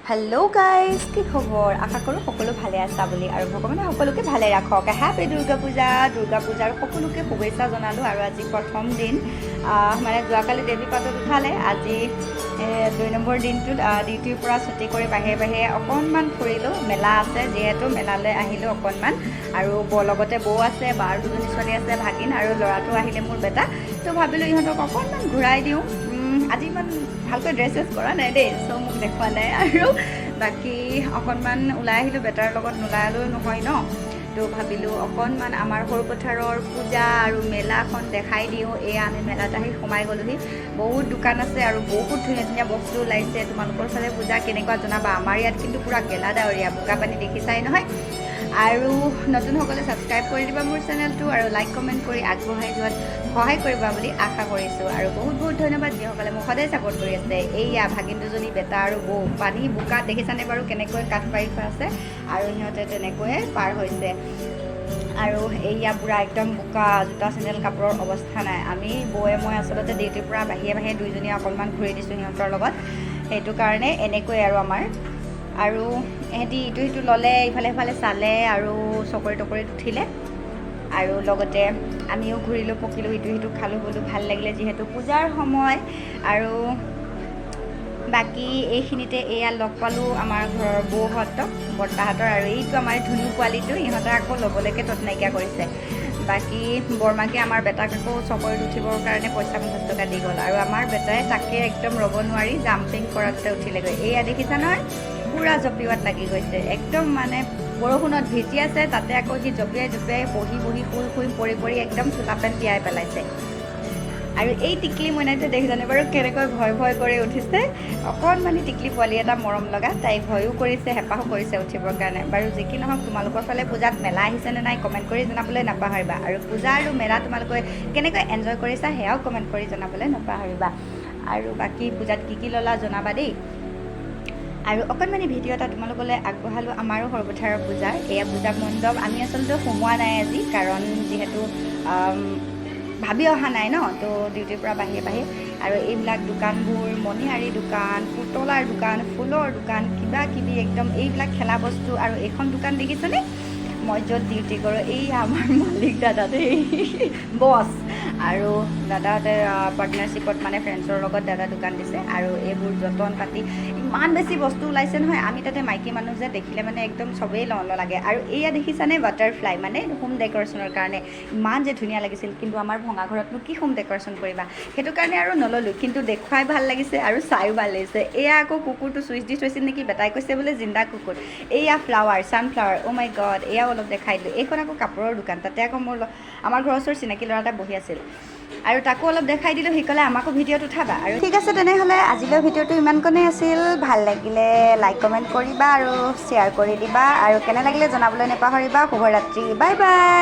hello guys কি খবৰ আশা কৰোঁ সকলো ভালে আছা বুলি আৰু ভগৱানে সকলোকে ভালে ৰাখক হ্যাপি দুৰ্গা পূজাৰ সকলোকে শুভেচ্ছা জনালোঁ আৰু আজি প্ৰথম দিন মানে যোৱাকালি দেৱী পাতত উঠালে আজি 2 নম্বৰ দিনটোত ডিউটিৰ পৰা ছুটি কৰি বাহিৰে অকণমান ফুৰিলোঁ মেলা আছে যিহেতু মেলালৈ আহিলোঁ অকণমান আৰু লগতে বৌ আছে বাৰ দুজনী ছোৱালী আছে ভাগিন আৰু ল'ৰাটো আহিলে মোৰ বেটা তো ভাবিলোঁ ইহঁতক অকণমান ঘূৰাই দিওঁ আজি ইমান ভালকৈ ড্ৰেছেছ কৰা নাই দেই চ' মোক দেখুৱা নাই আৰু বাকী অকণমান ওলাই আহিলোঁ বেটাৰ লগত নোলালেও নহয় ন তো ভাবিলোঁ অকণমান আমাৰ সৰুপথাৰৰ পূজা আৰু মেলাখন দেখাই দিওঁ এয়া আমি মেলাত আহি সোমাই গ'লোহি বহুত দোকান আছে আৰু বহুত ধুনীয়া ধুনীয়া বস্তু ওলাইছে তোমালোকৰ ফালে পূজা কেনেকুৱা জনাবা আমাৰ ইয়াত কিন্তু পূৰা গেলা ডাৱৰীয়া বোকা পানী দেখিছাই নহয় আৰু নতুনসকলে ছাবস্ক্ৰাইব কৰি দিবা মোৰ চেনেলটো আৰু লাইক কমেণ্ট কৰি আগবঢ়াই যোৱাত সহায় কৰিবা বুলি আশা কৰিছোঁ আৰু বহুত ধন্যবাদ যিসকলে মোক সদায় ছাপোৰ্ট কৰি আছে এইয়া ভাগিন দুজনী বেটা আৰু বৌ পানী বোকা দেখিছানে বাৰু কেনেকৈ কাঠ পাৰি থোৱা আছে আৰু সিহঁতে তেনেকৈয়ে পাৰ হৈছে আৰু এইয়া পূৰা একদম বোকা জোতা চেণ্ডেল কাপোৰৰ অৱস্থা নাই আমি বৌয়ে মই আচলতে ডিউটিৰ পৰা বাহিৰে দুইজনীয়ে অকণমান ঘূৰি দিছোঁ সিহঁতৰ লগত সেইটো কাৰণে এনেকৈ আৰু আমাৰ আৰু এহেঁতি ইটো সিটো ল'লে ইফালে সিফালে চালে আৰু চকৰি টকৰিত উঠিলে আৰু লগতে আমিও ঘূৰিলোঁ পকিলোঁ ইটো সিটো খালোঁ বোলো ভাল লাগিলে যিহেতু পূজাৰ সময় আৰু বাকী এইখিনিতে এয়া লগ পালোঁ আমাৰ ঘৰৰ বৌহঁতক বৰ্তাহঁতৰ আৰু এইটো আমাৰ ধুনু পোৱালিটো ইহঁতে আকৌ ল'বলৈকে তত নাইকিয়া কৰিছে বাকী বৰমাকে আমাৰ বেটাক আকৌ চকৰিত উঠিবৰ কাৰণে পইচা 50 টকা দি গ'ল আৰু আমাৰ বেটাই তাকে একদম ৰ'ব নোৱাৰি জাম্পিং কৰাতে উঠিলেগৈ এয়া দেখিছা নহয় পূৰা জঁপিওৱাত লাগি গৈছে একদম মানে বৰষুণত ভিজি আছে তাতে আকৌ সি জঁপিয়াই বহি শুই পৰি একদম চোলা পেণ্ট তিয়াই পেলাইছে আৰু এই টিকলি মইনাইটো দেখিছানে বাৰু কেনেকৈ ভয় কৰি উঠিছে অকণমানি টিকলি পোৱালি এটা মৰম লগা তাই ভয়ো কৰিছে হেঁপাহো কৰিছে উঠিবৰ কাৰণে বাৰু যি কি নহওক তোমালোকৰ ফালে পূজাত মেলা আহিছেনে নাই কমেণ্ট কৰি জনাবলৈ নাপাহৰিবা আৰু পূজা আৰু মেলা তোমালোকে কেনেকৈ এনজয় কৰিছা সেয়াও কমেণ্ট কৰি জনাবলৈ নাপাহৰিবা আৰু বাকী পূজাত কি ল'লা জনাবা দেই আৰু অকণমানি ভিডিঅ' এটা তোমালোকলৈ আগবঢ়ালোঁ আমাৰো সৰুপথাৰৰ পূজাৰ এয়া পূজা মণ্ডপ আমি আচলতে সোমোৱা নাই আজি কাৰণ যিহেতু ভাবি অহা নাই ন তো ডিউটিৰ পৰা বাহিৰে আৰু এইবিলাক দোকানবোৰ মণিহাৰী দোকান পুতলাৰ দোকান ফুলৰ দোকান কিবা কিবি একদম এইবিলাক খেলা বস্তু আৰু এইখন দোকান দেখিছেনে মই য'ত ডিউটি কৰোঁ এই আমাৰ মালিক দাদা দেই বছ আৰু দাদাহঁতে পাৰ্টনাৰশ্বিপত মানে ফ্ৰেণ্ডছৰ লগত দাদা দোকান দিছে আৰু এইবোৰ যতন পাতি ইমান বেছি বস্তু ওলাইছে নহয় আমি তাতে মাইকী মানুহ যে দেখিলে মানে একদম চবেই লওঁ লাগে আৰু এয়া দেখিছানে বাটাৰফ্লাই মানে হোম ডেক'ৰেশ্যনৰ কাৰণে ইমান যে ধুনীয়া লাগিছিল কিন্তু আমাৰ ভঙা ঘৰতনো কি হোম ডেক'ৰেশ্যন কৰিবা সেইটো কাৰণে আৰু নল'লোঁ কিন্তু দেখুৱাই ভাল লাগিছে আৰু চাইও ভাল লাগিছে এয়া আকৌ কুকুৰটো চুইচ দি থৈছিল নেকি বেটাই কৈছে বোলে জিন্দা কুকুৰ এয়া ফ্লাৱাৰ ছানফ্লাৱাৰ অ' মাই গড এয়াও অলপ দেখাই দিলোঁ এইখন আকৌ কাপোৰৰ দোকান তাতে আকৌ আমাৰ ঘৰৰ ওচৰৰ চিনাকি ল'ৰা এটা বহি আছিল আৰু তাকো অলপ দেখাই দিলোঁ সি ক'লে আমাকো ভিডিঅ'ত উঠাবা আৰু ঠিক আছে তেনেহ'লে আজিলৈ ভিডিঅ'টো ইমানকণেই আছিল ভাল লাগিলে লাইক কমেণ্ট কৰিবা আৰু শ্বেয়াৰ কৰি দিবা আৰু কেনে লাগিলে জনাবলৈ নাপাহৰিবা শুভৰাত্ৰি বাই বাই